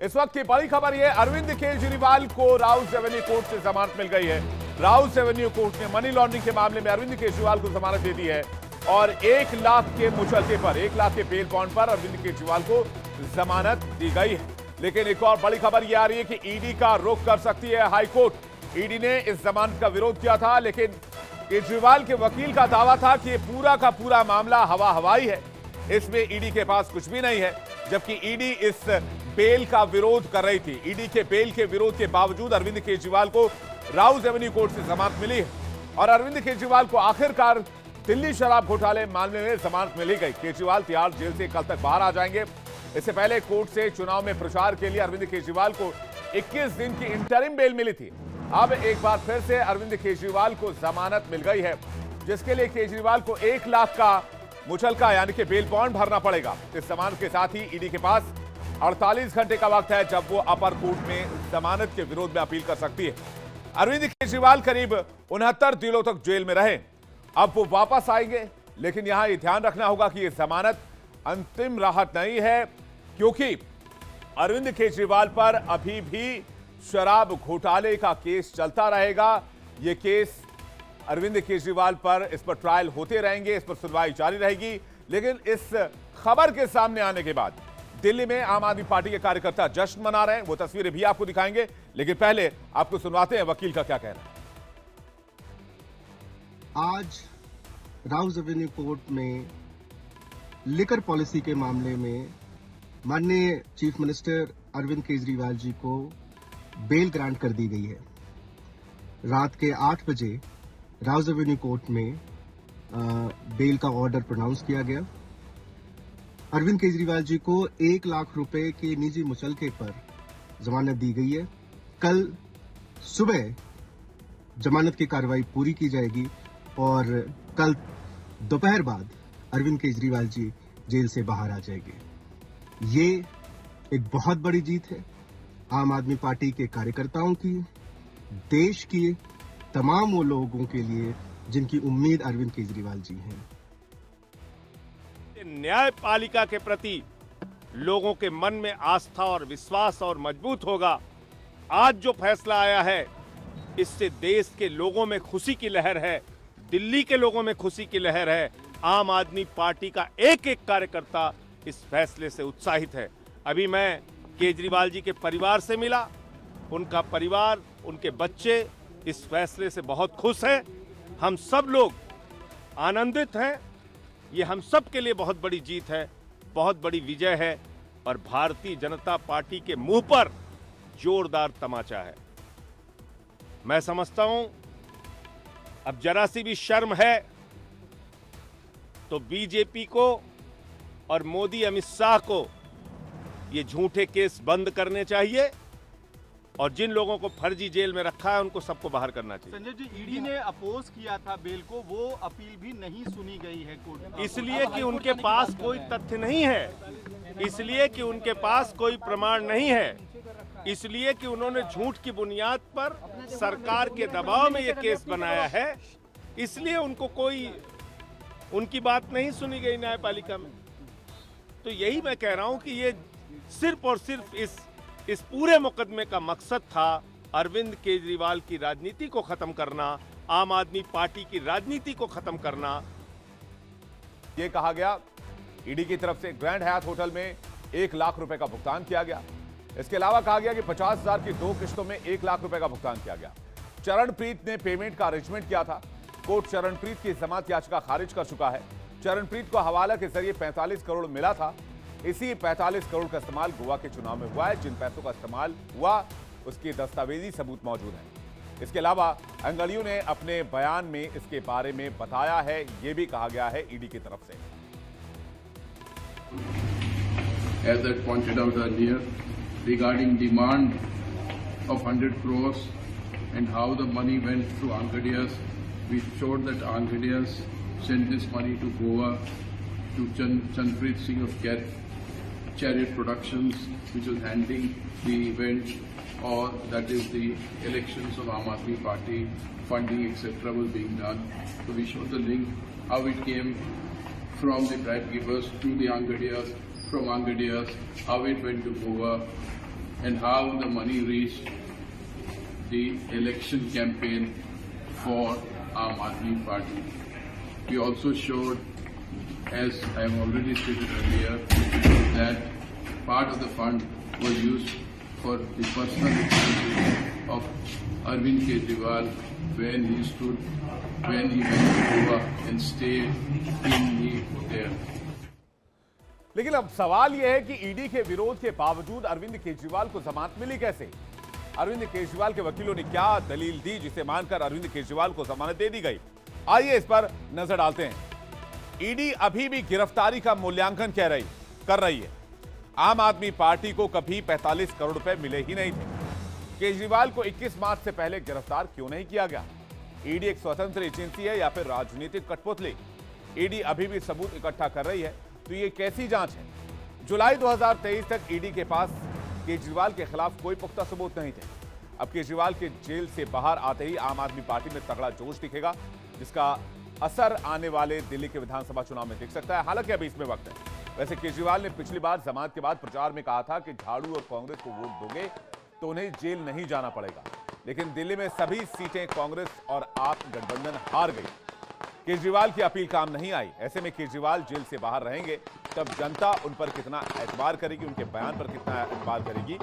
इस वक्त की बड़ी खबर ये, अरविंद केजरीवाल को राउस एवेन्यू कोर्ट से जमानत मिल गई है। राउस एवेन्यू कोर्ट ने मनी लॉन्ड्रिंग के मामले में अरविंद केजरीवाल को जमानत दे दी है और 1 लाख के मुचलके पर, 1 लाख के बेल बॉन्ड पर अरविंद केजरीवाल को जमानत दी गई है। लेकिन एक और बड़ी खबर यह आ रही है कि ईडी का रुख कर सकती है हाईकोर्ट। ईडी ने इस जमानत का विरोध किया था, लेकिन केजरीवाल के वकील का दावा था कि यह पूरा का पूरा मामला हवा हवाई है, इसमें ईडी के पास कुछ भी नहीं है। जबकि ईडी इस बेल का विरोध कर रही थी। ईडी के बेल के विरोध के बावजूद अरविंद केजरीवाल को राउस एवेन्यू कोर्ट से जमानत मिली है और अरविंद केजरीवाल को आखिरकार दिल्ली शराब घोटाले मामले में जमानत मिली गई। केजरीवाल तिहाड़ जेल से कल तक बाहर आ जाएंगे। इससे पहले कोर्ट से चुनाव में प्रचार के लिए अरविंद केजरीवाल को 21 दिन की इंटरिम बेल मिली थी। अब एक बार फिर से अरविंद केजरीवाल को जमानत मिल गई है, जिसके लिए केजरीवाल को 1 लाख का मुचलका यानी कि बेल बॉन्ड भरना पड़ेगा। इस जमानत के साथ ही ईडी के पास 48 घंटे का वक्त है जब वो अपर कोर्ट में जमानत के विरोध में अपील कर सकती है। अरविंद केजरीवाल करीब 69 दिनों तक जेल में रहे, अब वो वापस आएंगे। लेकिन यहां ये ध्यान रखना होगा कि ये जमानत अंतिम राहत नहीं है, क्योंकि अरविंद केजरीवाल पर अभी भी शराब घोटाले का केस चलता रहेगा। ये केस अरविंद केजरीवाल पर, इस पर ट्रायल होते रहेंगे, इस पर सुनवाई जारी रहेगी। लेकिन इस खबर के सामने आने के बाद दिल्ली में आम आदमी पार्टी के कार्यकर्ता जश्न मना रहे हैं, वो तस्वीरें भी आपको दिखाएंगे। लेकिन पहले आपको सुनवाते हैं वकील का क्या कहना है। आज राउस एवेन्यू कोर्ट में लिकर पॉलिसी के मामले में माननीय चीफ मिनिस्टर अरविंद केजरीवाल जी को बेल ग्रांट कर दी गई है। रात के 8 बजे राउस एवेन्यू कोर्ट में बेल का ऑर्डर प्रोनाउंस किया गया। अरविंद केजरीवाल जी को 1 लाख रुपए के निजी मुचलके पर जमानत दी गई है। कल सुबह जमानत की कार्रवाई पूरी की जाएगी और कल दोपहर बाद अरविंद केजरीवाल जी जेल से बाहर आ जाएंगे। ये एक बहुत बड़ी जीत है आम आदमी पार्टी के कार्यकर्ताओं की, देश की तमाम वो लोगों के लिए जिनकी उम्मीद अरविंद केजरीवाल जी हैं। न्यायपालिका के प्रति लोगों के मन में आस्था और विश्वास और मजबूत होगा। आज जो फैसला आया है, इससे देश के लोगों में खुशी की लहर है, दिल्ली के लोगों में खुशी की लहर है। आम आदमी पार्टी का एक एक कार्यकर्ता इस फैसले से उत्साहित है। अभी मैं केजरीवाल जी के परिवार से मिला, उनका परिवार, उनके बच्चे इस फैसले से बहुत खुश हैं। हम सब लोग आनंदित हैं। ये हम सब के लिए बहुत बड़ी जीत है, बहुत बड़ी विजय है और भारतीय जनता पार्टी के मुंह पर जोरदार तमाचा है। मैं समझता हूं अब जरा सी भी शर्म है तो बीजेपी को और मोदी अमित शाह को ये झूठे केस बंद करने चाहिए और जिन लोगों को फर्जी जेल में रखा है उनको सबको बाहर करना चाहिए। संजय जी, ईडी ने अपोज किया था बेल को, वो अपील भी नहीं सुनी गई है कोर्ट। इसलिए कि उनके पास कोई तथ्य नहीं है, इसलिए कि उनके पास कोई प्रमाण नहीं है, इसलिए कि उन्होंने झूठ की बुनियाद पर सरकार के दबाव में ये केस बनाया है, इसलिए उनको कोई उनकी बात नहीं सुनी गई न्यायपालिका में। तो यही मैं कह रहा हूं कि ये सिर्फ और सिर्फ इस पूरे मुकदमे का मकसद था अरविंद केजरीवाल की राजनीति को खत्म करना, आम आदमी पार्टी की राजनीति को खत्म करना। ये कहा गया ईडी की तरफ से ग्रैंड हयात होटल में 1 लाख रुपए का भुगतान किया गया। इसके अलावा कहा गया कि 50,000 की 2 किश्तों में 1 लाख रुपए का भुगतान किया गया। चरणप्रीत ने पेमेंट का अरेंजमेंट किया था। कोर्ट चरणप्रीत की जमानत याचिका खारिज कर चुका है। चरणप्रीत को हवाला के जरिए 45 करोड़ मिला था। इसी 45 करोड़ का इस्तेमाल गोवा के चुनाव में हुआ है। जिन पैसों का इस्तेमाल हुआ उसके दस्तावेजी सबूत मौजूद हैं। इसके अलावा अंगड़ियों ने अपने बयान में इसके बारे में बताया है, यह भी कहा गया है ईडी की तरफ से। As I pointed out earlier, regarding demand of 100 crores and how the money went to Angadias, we showed that Angadias sent this money to Goa to Chanpreet Singh of Chariot Productions, which was handling the event, or that is the elections of Aam Aadmi Party, funding etc. was being done. So we showed the link, how it came from the bribe givers to the Angadias, from Angadias, how it went to Goa, and how the money reached the election campaign for Aam Aadmi Party. We also showed, as I have already stated earlier, that part of the fund was used for the personal expenses of Arvind Kejriwal when he went to Goa and stayed in the hotel. लेकिन अब सवाल यह है कि ED के विरोध के बावजूद अरविंद केजरीवाल को जमानत मिली कैसे? अरविंद केजरीवाल के वकीलों ने क्या दलील दी जिसे मानकर अरविंद केजरीवाल को जमानत दे दी गई? आइए इस पर नजर डालते हैं। ईडी अभी भी गिरफ्तारी का मूल्यांकन कर रही है। आम आदमी पार्टी को कभी 45 करोड़ रुपए मिले ही नहीं थे। केजरीवाल को 21 मार्च से पहले गिरफ्तार क्यों नहीं किया गया? ईडी एक स्वतंत्र एजेंसी है या फिर राजनीतिक कठपुतली? ईडी अभी भी सबूत इकट्ठा कर रही है, तो ये कैसी जांच है? जुलाई 2023 तक ईडी के पास केजरीवाल के खिलाफ कोई पुख्ता सबूत नहीं थे। अब केजरीवाल के जेल से बाहर आते ही आम आदमी पार्टी में तगड़ा जोश दिखेगा, जिसका असर आने वाले दिल्ली के विधानसभा चुनाव में दिख सकता है। हालांकि अभी इसमें वक्त है। वैसे केजरीवाल ने पिछली बार जमानत के बाद प्रचार में कहा था कि झाड़ू और कांग्रेस को वोट दोगे तो उन्हें जेल नहीं जाना पड़ेगा, लेकिन दिल्ली में सभी सीटें कांग्रेस और आप गठबंधन हार गई। केजरीवाल की अपील काम नहीं आई। ऐसे में केजरीवाल जेल से बाहर रहेंगे, तब जनता उन पर कितना एतबार करेगी, उनके बयान पर कितना एतबार करेगी,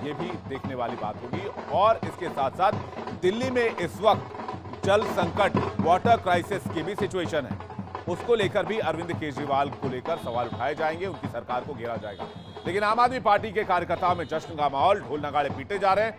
ये भी देखने वाली बात होगी। और इसके साथ साथ दिल्ली में इस वक्त जल संकट, वाटर क्राइसिस की भी सिचुएशन है, उसको लेकर भी अरविंद केजरीवाल को लेकर सवाल उठाए जाएंगे, उनकी सरकार को घेरा जाएगा। लेकिन आम आदमी पार्टी के कार्यकर्ताओं में जश्न का माहौल, ढोल नगाड़े पीटे जा रहे हैं।